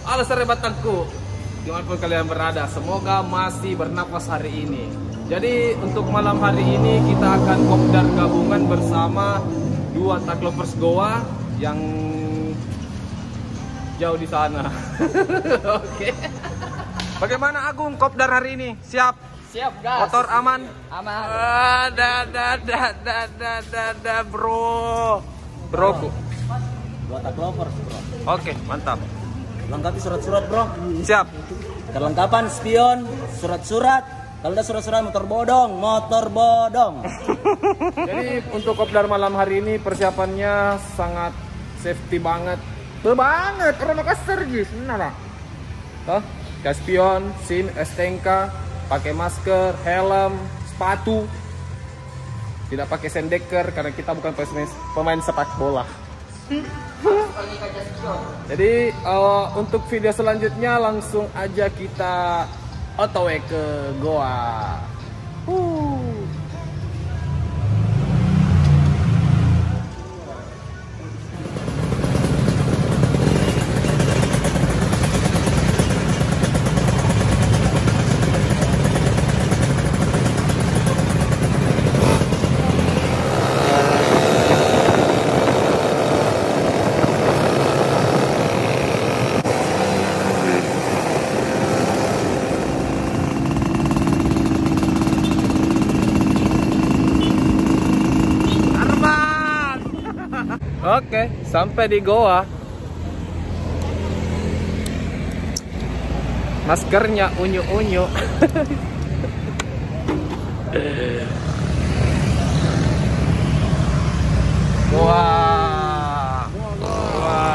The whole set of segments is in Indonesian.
Halo sahabatku, dimanapun kalian berada, semoga masih bernafas hari ini. Jadi untuk malam hari ini kita akan kopdar gabungan bersama dua Tag Lovers Goa yang jauh di sana. Oke. Bagaimana Agung kopdar hari ini? Siap? Siap, gas. Motor aman? Aman. Bro. Broku. Dua Tag Lovers, bro. Oke, mantap. Lengkapi surat-surat, bro. Siap. Kelengkapan spion, surat-surat. Kalau udah surat-surat motor bodong. Jadi untuk kopdar malam hari ini persiapannya sangat safety banget. Banget, orang Makassar guys, benar lah. Toh, spion, SIM, STNK, pakai masker, helm, sepatu. Tidak pakai sendeker karena kita bukan pemain sepak bola. Jadi untuk video selanjutnya langsung aja kita otw ke Goa. Oke, sampai di Goa. Maskernya unyu-unyu. Goa. Goa.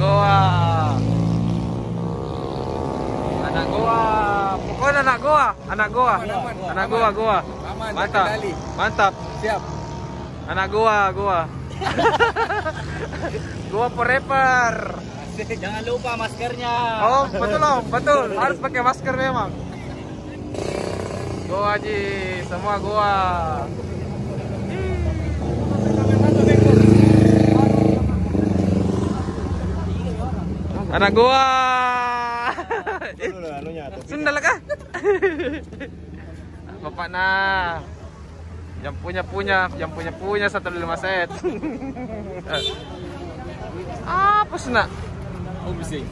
Goa. Anak Goa. Pokoknya anak Goa. Anak Goa. Anak Goa, Goa. Mantap. Mantap. Siap. Anak Goa. Goa forever. Jangan lupa maskernya. Oh, betul om, betul. Harus pakai masker memang. Goa Ji, semua Goa. Anak Goa. Sundal kah? Bapak nah. Yang punya 125 set. Apa sih nak? Oh, bising.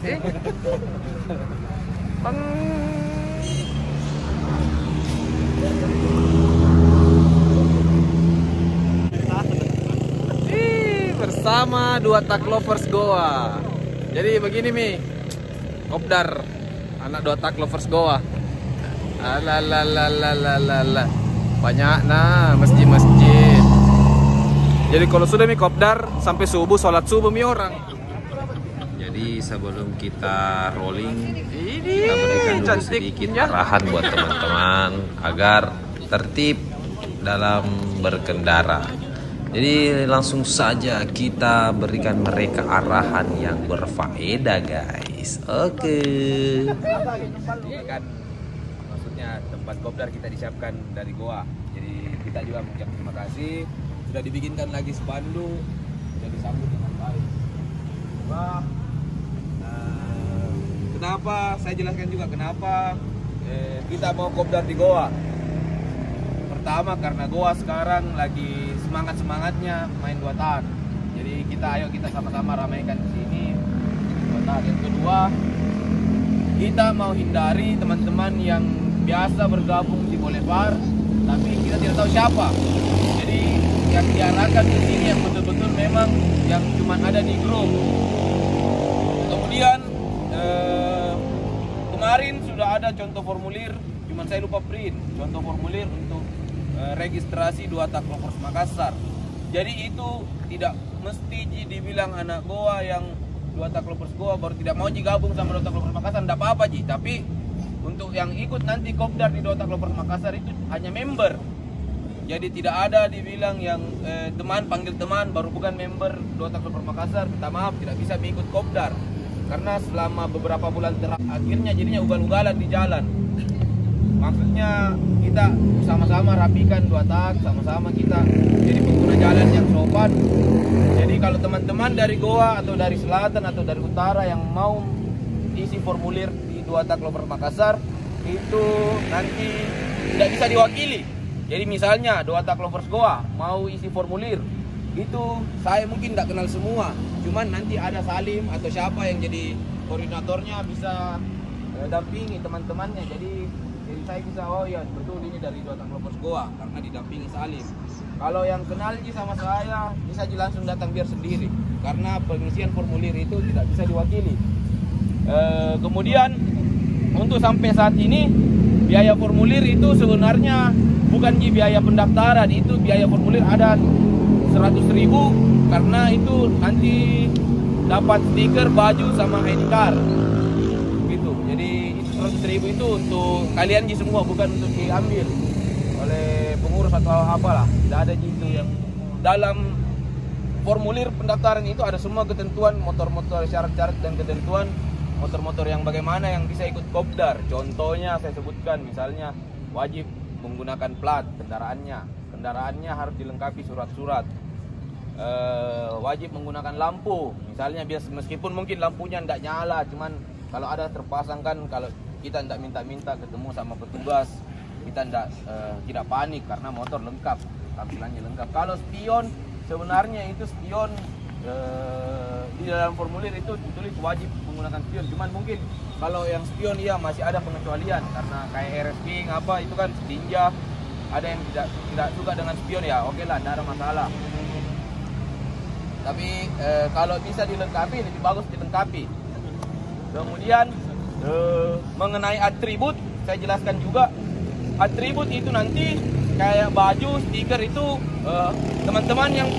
Bang. Bersama dua Tag Lovers Goa. Jadi begini Mi, kopdar anak dua Tag Lovers Goa. Alalalalalala. Banyak nah masjid. Jadi kalau sudah Mi kopdar sampai subuh, sholat subuh Mi orang. Jadi sebelum kita rolling, kita berikan dulu sedikit arahan buat teman-teman agar tertib dalam berkendara. Jadi langsung saja kita berikan mereka arahan yang berfaedah guys. Oke. Ini kan maksudnya tempat kopdar kita disiapkan dari Goa. Jadi kita juga mengucap terima kasih. Sudah dibikinkan lagi spanduk, sudah disambut dengan baik. Wah. Kenapa? Saya jelaskan juga kenapa kita mau kopdar di Goa. Pertama karena Goa sekarang lagi semangatnya main 2 tak. Jadi kita sama-sama ramaikan di sini 2 tak. Yang kedua, kita mau hindari teman-teman yang biasa bergabung di Boulevard tapi kita tidak tahu siapa. Jadi yang diarahkan di sini yang betul-betul memang yang cuma ada di grup. Kemudian kemarin sudah ada contoh formulir, cuman saya lupa print contoh formulir untuk registrasi dua Tag Lovers Makassar. Jadi itu tidak mesti dibilang anak Goa yang dua Tag Lovers Goa baru tidak mau gabung sama dua Tag Lovers Makassar, tidak apa-apa Ji. Tapi untuk yang ikut nanti kopdar di dua Tag Lovers Makassar itu hanya member. Jadi tidak ada dibilang yang teman panggil teman baru bukan member dua Tag Lovers Makassar, minta maaf tidak bisa mengikut kopdar. Karena selama beberapa bulan akhirnya jadinya ugal-ugalan di jalan. Maksudnya kita sama-sama rapikan 2 tak, sama-sama kita jadi pengguna jalan yang sopan. Jadi kalau teman-teman dari Goa atau dari selatan atau dari utara yang mau isi formulir di Dua Tak Lovers Makassar itu nanti tidak bisa diwakili. Jadi misalnya Dua Tak Lovers Goa mau isi formulir, itu saya mungkin tidak kenal semua, cuman nanti ada Salim atau siapa yang jadi koordinatornya bisa dampingi teman-temannya. Jadi saya bisa, oh ya betul ini dari Dua Tak Lovers Goa karena didampingi Salim. Kalau yang kenal sama saya bisa langsung datang biar sendiri karena pengisian formulir itu tidak bisa diwakili. Kemudian untuk sampai saat ini biaya formulir itu sebenarnya bukan biaya pendaftaran, itu biaya formulir ada 100.000 karena itu nanti dapat stiker, baju sama ID card gitu. Jadi itu 100.000 itu untuk kalian semua, bukan untuk diambil oleh pengurus atau apalah. Tidak ada gitu yang dalam formulir pendaftaran itu ada semua ketentuan motor-motor, syarat-syarat dan ketentuan motor-motor yang bagaimana yang bisa ikut kopdar. Contohnya saya sebutkan, misalnya wajib menggunakan plat kendaraannya harus dilengkapi surat-surat. Wajib menggunakan lampu, misalnya meskipun mungkin lampunya tidak nyala, cuman kalau ada terpasang kan, kalau kita tidak minta-minta ketemu sama petugas, kita tidak panik karena motor lengkap, tampilannya lengkap. Kalau spion, sebenarnya itu spion di dalam formulir itu ditulis wajib menggunakan spion, cuman mungkin kalau yang spion ya masih ada pengecualian karena kayak RSP apa itu kan ninja, ada yang tidak suka dengan spion, ya oke lah, tidak ada masalah. Tapi kalau bisa dilengkapi lebih bagus dilengkapi. Kemudian mengenai atribut saya jelaskan juga. Atribut itu nanti kayak baju, stiker itu teman-teman yang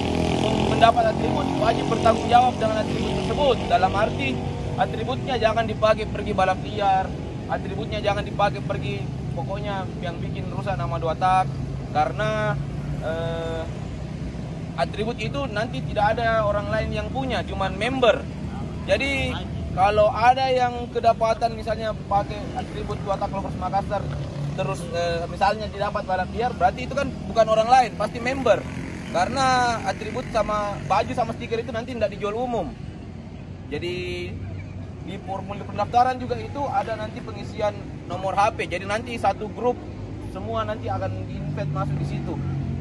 mendapat atribut wajib bertanggung jawab dengan atribut tersebut. Dalam arti atributnya jangan dipakai pergi balap liar, atributnya jangan dipakai pergi pokoknya yang bikin rusak nama Dua Tak, karena atribut itu nanti tidak ada orang lain yang punya, cuman member. Jadi kalau ada yang kedapatan misalnya pakai atribut Dua Tak Lovers Makassar terus misalnya didapat balap liar, berarti itu kan bukan orang lain, pasti member. Karena atribut sama baju sama stiker itu nanti tidak dijual umum. Jadi di formulir pendaftaran juga itu ada nanti pengisian nomor HP. Jadi nanti satu grup semua nanti akan di-invite masuk di situ.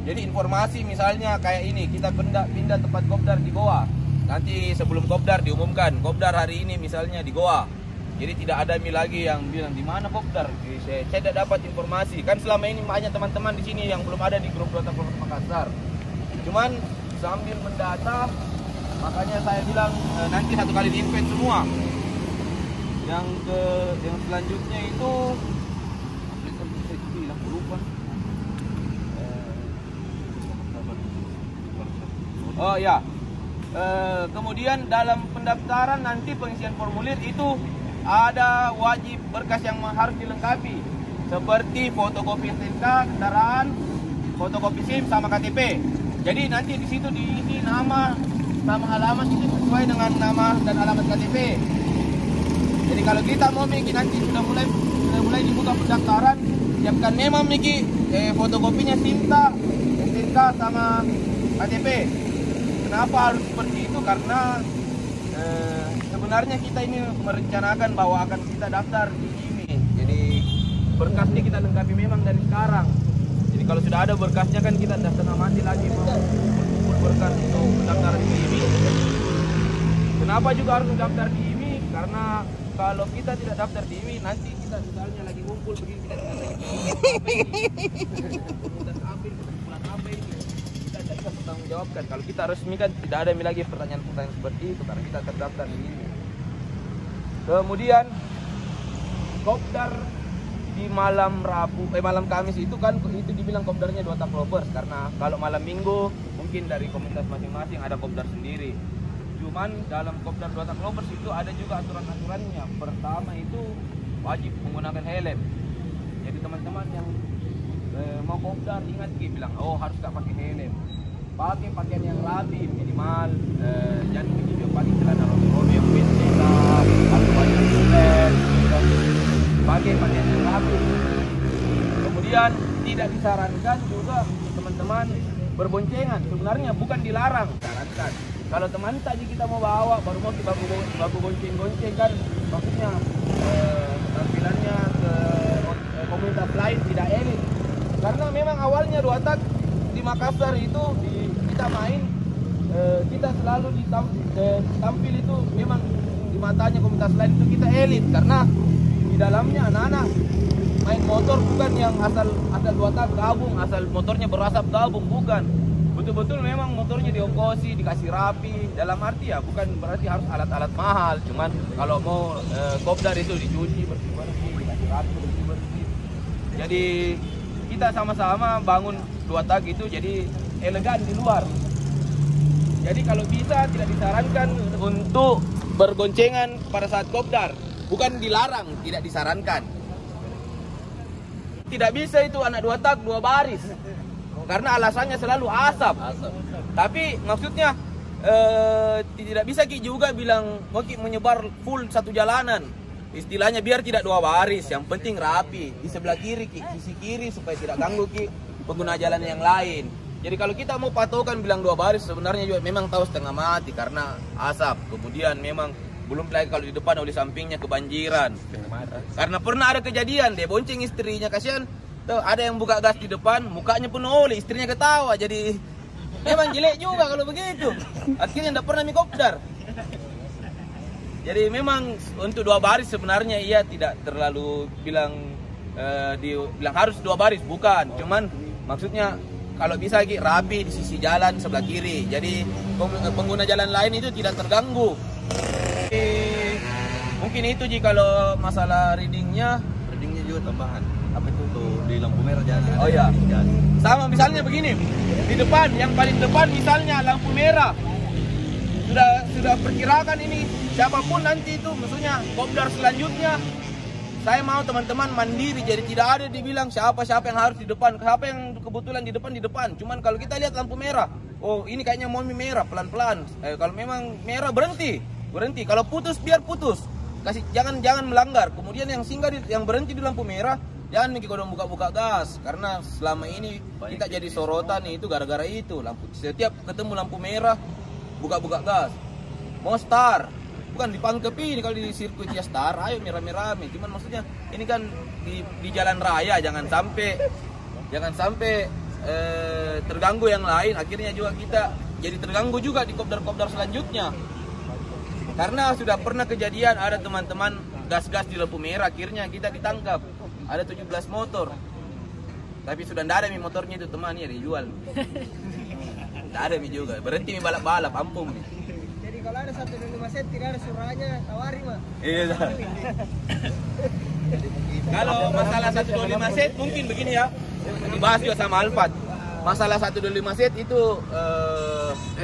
Jadi informasi misalnya kayak ini, kita pindah tempat kopdar di Goa. Nanti sebelum kopdar diumumkan, kopdar hari ini misalnya di Goa. Jadi tidak ada lagi yang bilang di mana kopdar. Saya tidak dapat informasi. Kan selama ini banyak teman-teman di sini yang belum ada di grup Dua Tak Lovers Makassar. Cuman sambil mendata, makanya saya bilang nanti satu kali di-invite semua. Yang selanjutnya itu oh ya. Kemudian dalam pendaftaran nanti pengisian formulir itu ada wajib berkas yang harus dilengkapi seperti fotokopi STNK kendaraan, fotokopi SIM sama KTP. Jadi nanti di situ diisi nama sama alamat itu sesuai dengan nama dan alamat KTP. Jadi kalau kita mau Miki nanti sudah mulai dibuka pendaftaran, siapkan memang Miki fotokopinya STNK sama KTP. Kenapa harus seperti itu? Karena sebenarnya kita ini merencanakan bahwa akan kita daftar di IMI. Jadi berkas ini kita lengkapi memang dari sekarang. Jadi kalau sudah ada berkasnya kan kita tidak setengah mati lagi mau berkas untuk pendaftaran di IMI. Kenapa juga harus daftar di IMI? Karena kalau kita tidak daftar di IMI, nanti kita misalnya lagi ngumpul begini, kita tidak lagi komunitas apa ini, kumpulan apa ini, kita tidak bisa bertanggung jawabkan. Kalau kita resmikan tidak ada lagi pertanyaan-pertanyaan seperti itu karena kita terdaftar di IMI. Kemudian kopdar di malam Kamis itu kan itu dibilang kopdarnya Dua Tak Lovers karena kalau malam Minggu mungkin dari komunitas masing-masing ada kopdar sendiri. Cuman dalam kopdar Dua Tak Lovers itu ada juga aturan-aturannya. Pertama itu wajib menggunakan helm. Jadi teman-teman yang mau kopdar ingat bilang, oh harus tak pakai helm. Pakai pakaian yang rapi minimal, jangan begitu pakai celana robek yang pendek atau baju set, pakai pakaian yang rapi. Kemudian tidak disarankan juga teman-teman berboncengan. Sebenarnya bukan dilarang, disarankan. Kalau teman tadi kita mau bawa, baru mau kita baku gonceng-gonceng kan, maksudnya tampilannya ke komunitas lain tidak elit. Karena memang awalnya Dua Tak di Makassar itu kita main, kita selalu tampil itu memang di matanya komunitas lain itu kita elit, karena di dalamnya anak-anak main motor bukan yang asal Dua Tak gabung, asal motornya berasap gabung, bukan. Betul-betul memang motornya diongkosi, dikasih rapi. Dalam arti ya bukan berarti harus alat-alat mahal, cuman kalau mau kopdar itu dicuci bersih-bersih, dikasih rapi bersih-bersih. Jadi kita sama-sama bangun Dua Tak itu jadi elegan di luar. Jadi kalau bisa tidak disarankan untuk bergoncengan pada saat kopdar. Bukan dilarang, tidak disarankan. Tidak bisa itu anak Dua Tak 2 baris. Karena alasannya selalu asap. Tapi maksudnya tidak bisa Ki juga bilang mau Ki menyebar full satu jalanan. Istilahnya biar tidak 2 baris, yang penting rapi. Di sebelah kiri Ki, sisi kiri supaya tidak ganggu Ki pengguna jalan yang lain. Jadi kalau kita mau patokan bilang 2 baris sebenarnya juga memang tahu setengah mati karena asap. Kemudian memang belum lagi kalau di depan oleh sampingnya kebanjiran. Karena pernah ada kejadian dia bonceng istrinya, kasihan. Tuh, ada yang buka gas di depan, mukanya penuh oli, istrinya ketawa. Jadi memang jelek juga kalau begitu. Akhirnya tidak pernah mikopdar. Jadi memang untuk 2 baris sebenarnya ia tidak terlalu bilang bilang harus 2 baris, bukan. Cuman maksudnya kalau bisa Ki rapi di sisi jalan sebelah kiri. Jadi pengguna jalan lain itu tidak terganggu. Mungkin itu Ji kalau masalah readingnya juga tambahan. Apa itu tuh di lampu merah jangan. Oh ya. Sama misalnya begini, di depan yang paling depan misalnya lampu merah. Sudah perkirakan ini siapapun nanti itu maksudnya kopdar selanjutnya. Saya mau teman-teman mandiri, jadi tidak ada dibilang siapa yang harus di depan, siapa yang kebetulan di depan. Cuman kalau kita lihat lampu merah, oh ini kayaknya mau merah pelan-pelan. Kalau memang merah berhenti. Kalau putus biar putus. Jangan melanggar. Kemudian yang singgah yang berhenti di lampu merah, jangan mikir kodong buka-buka gas. Karena selama ini kita jadi sorotan itu gara-gara itu. Setiap ketemu lampu merah buka-buka gas. Mau star, bukan dipangkepi ini kalau di sirkuit ya star, ayo merah-merah. Cuman maksudnya ini kan di jalan raya, jangan sampai terganggu yang lain. Akhirnya juga kita jadi terganggu juga di kopdar-kopdar selanjutnya. Karena sudah pernah kejadian ada teman-teman gas-gas di lampu merah, akhirnya kita ditangkap. Ada 17 motor. Tapi sudah tidak ada motornya itu teman ya dijual. Tidak ada juga. Berhenti balap-balap, ampun. Jadi kalau ada 125 set tidak ada suaranya, tawari mah. Iya. Kalau masalah 125 set mungkin begini ya. Dibahas juga sama Alfat. Masalah 125 set itu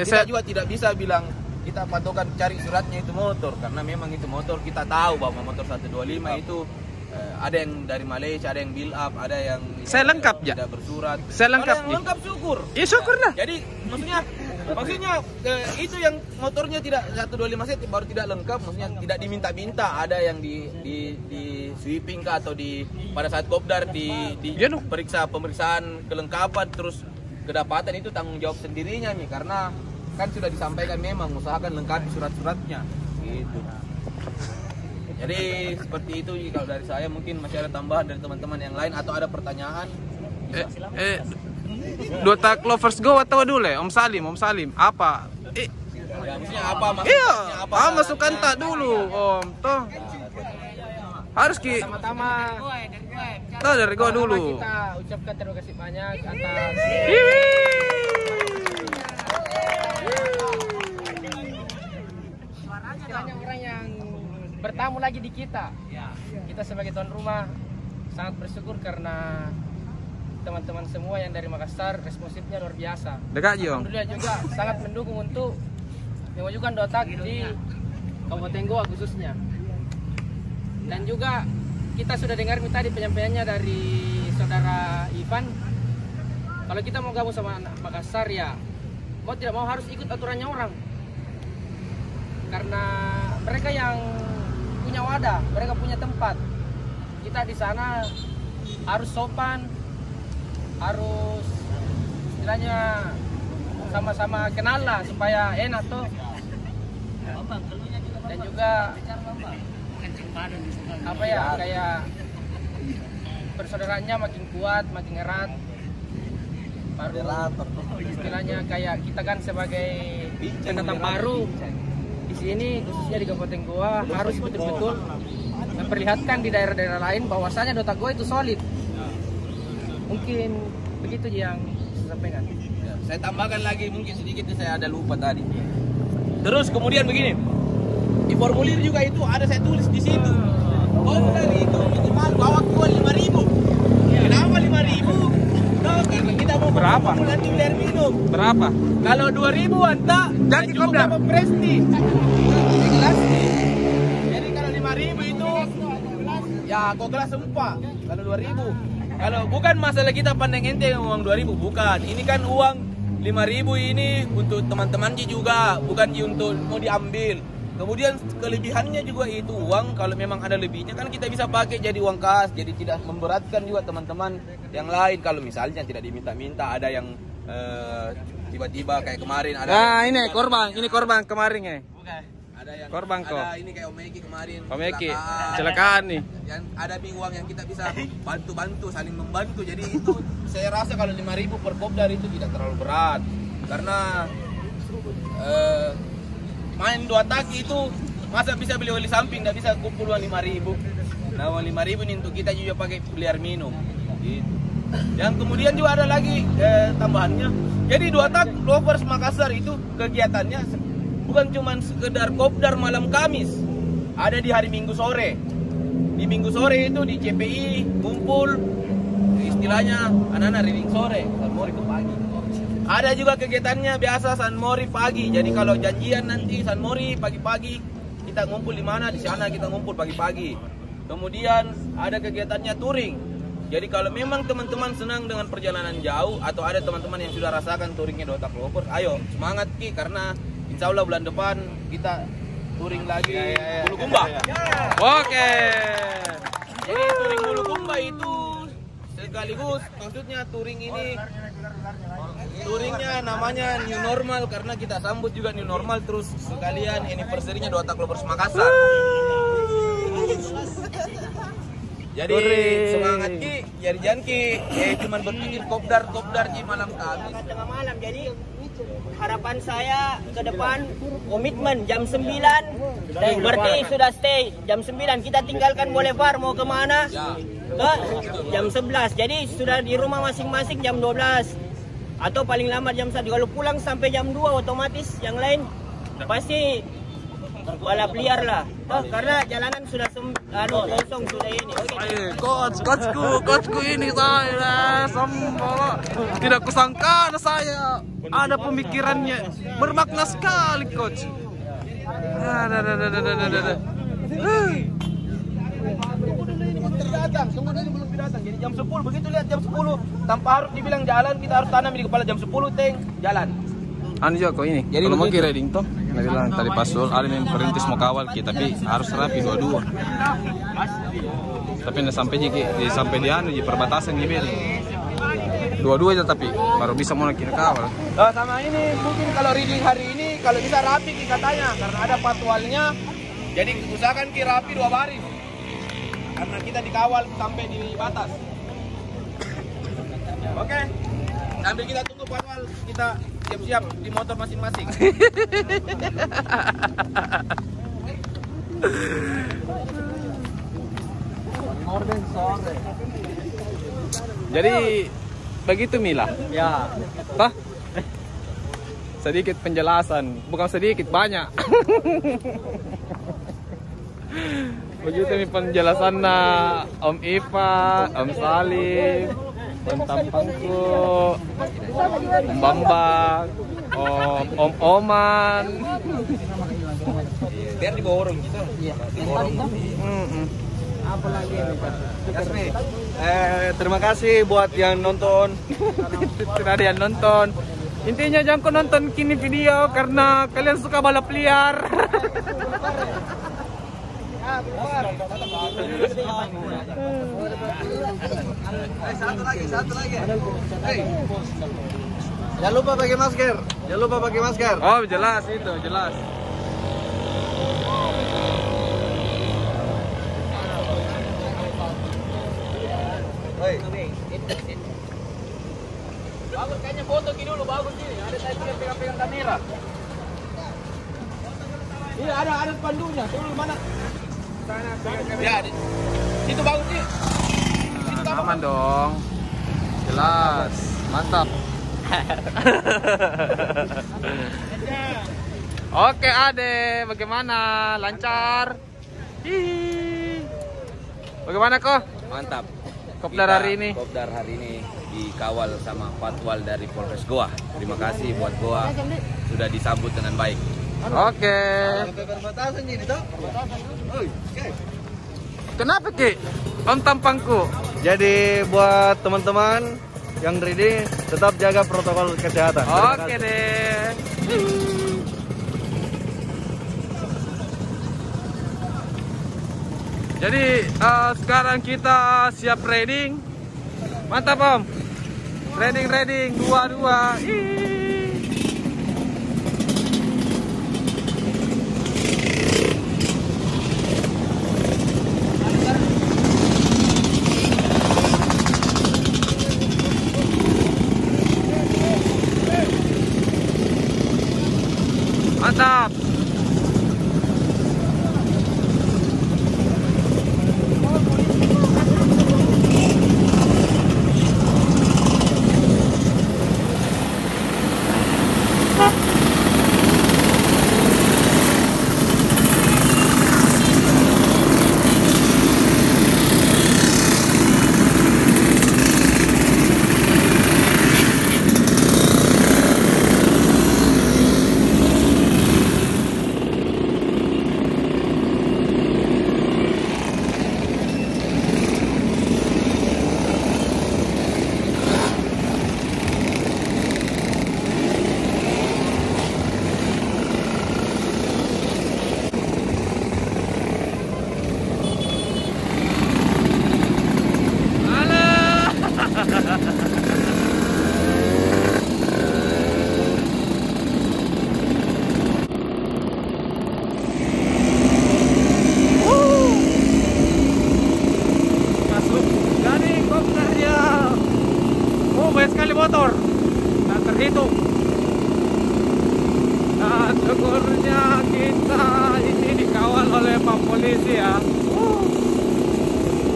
kita juga tidak bisa bilang kita patokan cari suratnya itu motor, karena memang itu motor kita tahu bahwa motor 125 itu ada yang dari Malaysia, ada yang build up, ada yang saya lengkap ya, tidak bersurat. Saya lengkap. Kalau yang lengkap syukur. Ya syukur lah. Jadi maksudnya itu yang motornya tidak 125 set baru tidak lengkap, maksudnya tidak diminta-minta, ada yang di sweeping kah atau pada saat kopdar periksa pemeriksaan kelengkapan terus kedapatan, itu tanggung jawab sendirinya nih, karena kan sudah disampaikan memang usahakan lengkapi surat-suratnya gitu. Jadi seperti itu kalau dari saya. Mungkin masih ada tambahan dari teman-teman yang lain atau ada pertanyaan? Dua Tak Lovers Go atau dulu Om Salim apa? Ya, maksudnya apa? Iya, apa? masukkan tak dulu Om toh. Harus Ki. Pertama Dari gua dulu. Kita ucapkan terima kasih banyak atas istilahnya orang yang bertamu lagi di kita. Kita sebagai tuan rumah sangat bersyukur karena teman-teman semua yang dari Makassar responsifnya luar biasa. Dekat Jong. Alhamdulillah juga sangat mendukung untuk memajukan Dua Tak di Kabupaten Goa khususnya. Dan juga kita sudah dengar tadi penyampaiannya dari saudara Ivan. Kalau kita mau gabung sama anak Makassar ya mau tidak mau harus ikut aturannya orang. Karena mereka yang punya wadah, mereka punya tempat. Kita di sana harus sopan, harus istilahnya sama-sama kenal lah supaya enak tuh. Dan juga apa ya, kayak persaudaraannya makin kuat, makin erat. Baru istilahnya kayak kita kan sebagai pendatang baru di sini, khususnya di Kabupaten Goa, harus betul-betul memperlihatkan di daerah-daerah lain bahwasanya Dota Goa itu solid. Mungkin begitu yang saya sampaikan. Ya, saya tambahkan lagi mungkin sedikit, saya ada lupa tadi. Terus kemudian begini, di formulir juga itu ada saya tulis di situ. Kopdar itu minimal bawa keluar 5.000. Kenapa 5.000? No, karena kita mau Berapa? nanti air minum. Berapa? Kalau 2.000-an tak, Jadi Kopdar. Presti. Kelas. Jadi kalau 5.000 itu ya kok kelas 4. Kalau 2.000. Kalau bukan masalah kita pandang ente uang 2.000, bukan. Ini kan uang 5.000 ini untuk teman-teman juga, bukan untuk mau diambil. Kemudian kelebihannya juga itu uang, kalau memang ada lebihnya kan kita bisa pakai jadi uang kas, jadi tidak memberatkan juga teman-teman yang lain. Kalau misalnya tidak diminta-minta, ada yang tiba-tiba kayak kemarin ada. Nah, ini korban kemarin ya. Ada yang korban kok. Ada ini kayak Om Eki kemarin. Om Eki, kecelakaan nih. Yang ada uang yang kita bisa bantu-bantu, saling membantu. Jadi itu saya rasa kalau 5.000 per kopdar itu tidak terlalu berat. Karena main 2 taki itu masa bisa beli oli samping, nggak bisa kumpul uang 5.000. Nah, uang 5.000 ini untuk kita juga pakai beli air minum. Gitu. Yang kemudian juga ada lagi tambahannya. Jadi 2 tak Lovers Makassar itu kegiatannya bukan cuma sekedar kopdar malam Kamis. Ada di hari Minggu sore. Di Minggu sore itu di CPI kumpul, istilahnya anak-anak reading sore, San ke pagi. Ada juga kegiatannya biasa San Mori pagi. Jadi kalau janjian nanti San Mori pagi-pagi kita ngumpul di mana, di sana kita ngumpul pagi-pagi. Kemudian ada kegiatannya touring. Jadi kalau memang teman-teman senang dengan perjalanan jauh atau ada teman-teman yang sudah rasakan touringnya Dota Lovers, ayo semangat Ki, karena insya Allah bulan depan kita touring lagi Bulukumba. Oke. Jadi touring Bulukumba itu sekaligus maksudnya touring ini touringnya namanya new normal karena kita sambut juga new normal, terus sekalian anniversary-nya Dota Lovers Makassar. Jadi semangat Ki, jangan Ki, cuman berpikir kopdar Ki malam Kamis. Tengah malam, jadi harapan saya ke depan komitmen jam 9 berarti sudah stay jam 9 kita tinggalkan Boulevard mau kemana ke jam 11, jadi sudah di rumah masing-masing jam 12 atau paling lama jam 1. Kalau pulang sampai jam 2 otomatis yang lain pasti balap liar lah karena jalanan sudah kosong sudah ini. Coachku ini saya sombong. Tidak kusangka ada saya. Ada pemikirannya bermakna sekali, coach. Tunggu dulu belum datang. Jadi jam 10 begitu lihat jam 10 tanpa harus dibilang jalan, kita harus tanam di kepala jam 10 teng jalan. Anu juga kok ini. Jadi kalau mau begitu. riding toh, nggak bilang tadi pasul ada yang perintis mau kawal kita, tapi harus rapi dua-dua. Tapi nggak sampai sampai di anu di perbatasan gitu. Dua-dua aja tapi baru bisa mau kira kawal. Nah, sama ini mungkin kalau reading hari ini kalau bisa rapi katanya karena ada patwalnya. Jadi usahakan Ki rapi 2 baris. Karena kita dikawal sampai di batas. Oke. Sambil kita tunggu patwal, kita siap-siap di motor masing-masing. Jadi begitu Mila. Ya. Apa? Sedikit penjelasan, bukan sedikit, banyak. Begitu nih penjelasan Om Iva, Om Salim, Om Tampangku, Om Bambang, Om Oman. Biar diborong gitu. Iya. Terima kasih buat yang nonton. Tidak ada yang nonton. Intinya jangan kau nonton kini video karena kalian suka balap liar. Satu lagi. Jangan lupa pakai masker. Jangan lupa pakai masker. Oh, jelas itu, jelas. Oi. Bagus kayaknya foto gini dulu, bagus ini. Ada saya pegang kamera. Iya, ada pandunya. Turun mana? Sana pegang kamera. Ya, itu bagus sih. Aman dong. Jelas. Mantap. Oke, Ade, bagaimana? Lancar? Hihi. Bagaimana kok? Mantap. Kopdar hari ini. Kopdar hari ini dikawal sama Patwal dari Polres Goa. Terima kasih buat Goa sudah disambut dengan baik. Oke. Perbatasan jadi toh? Oi, guys. Kenapa, Ki? Om tampangku. Jadi buat teman-teman yang ready tetap jaga protokol kesehatan. Terima Oke kasih. deh. Jadi sekarang kita siap riding. Mantap Om. Riding dua-dua. Mantap. Motor tak terhitung. Nah, syukurnya kita ini dikawal oleh Pak Polisi ya.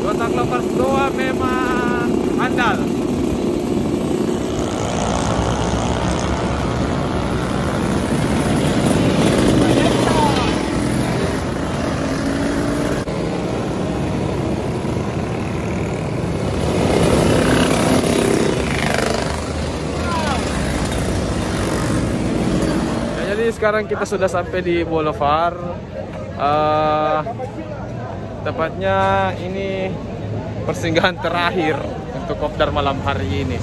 Dotak Lovers Goa memang andal. Sekarang kita sudah sampai di Boulevard. Tepatnya ini persinggahan terakhir untuk kopdar malam hari ini.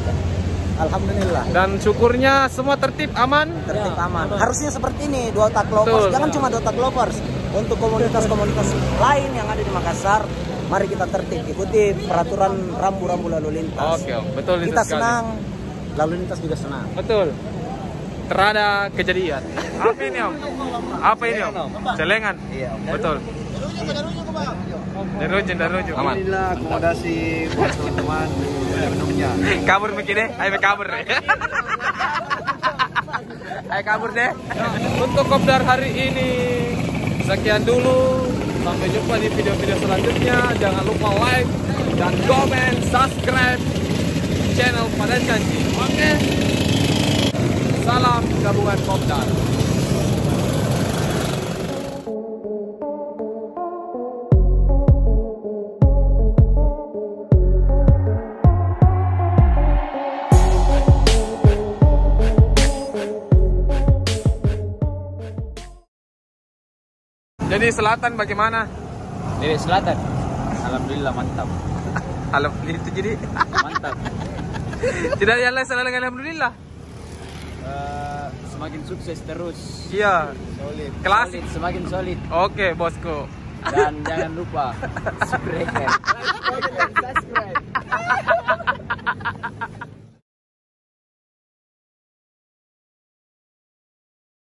Alhamdulillah. Dan syukurnya semua tertib aman. Tertib aman. Harusnya seperti ini, Dotak Lovers. Jangan cuma Dotak Lovers. Untuk komunitas-komunitas lain yang ada di Makassar, mari kita tertib, ikuti peraturan rambu-rambu lalu lintas. Oke, betul itu kita sekali. senang, lalu lintas juga senang. Betul. Terada kejadian. Apa ini Om? Apa ini Om? Celengan. Iya, Om. Betul. Daruju. Aman. Inilah akomodasi buat teman-teman minumnya. Kabur mikir deh. Ayo kabur deh. Ayo kabur deh. Untuk kopdar hari ini sekian dulu. Sampai jumpa di video-video selanjutnya. Jangan lupa like dan comment, subscribe channel Pada Janji. Oke. Salam gabungan kopdar. Jadi selatan bagaimana? Dari selatan. Alhamdulillah mantap. Alhamdulillah itu jadi Mantap. tidak yang lain selain alhamdulillah. Semakin sukses terus. Iya. Solid. Klasik. Solid, semakin solid. Oke, bosku. Dan jangan lupa subscribe.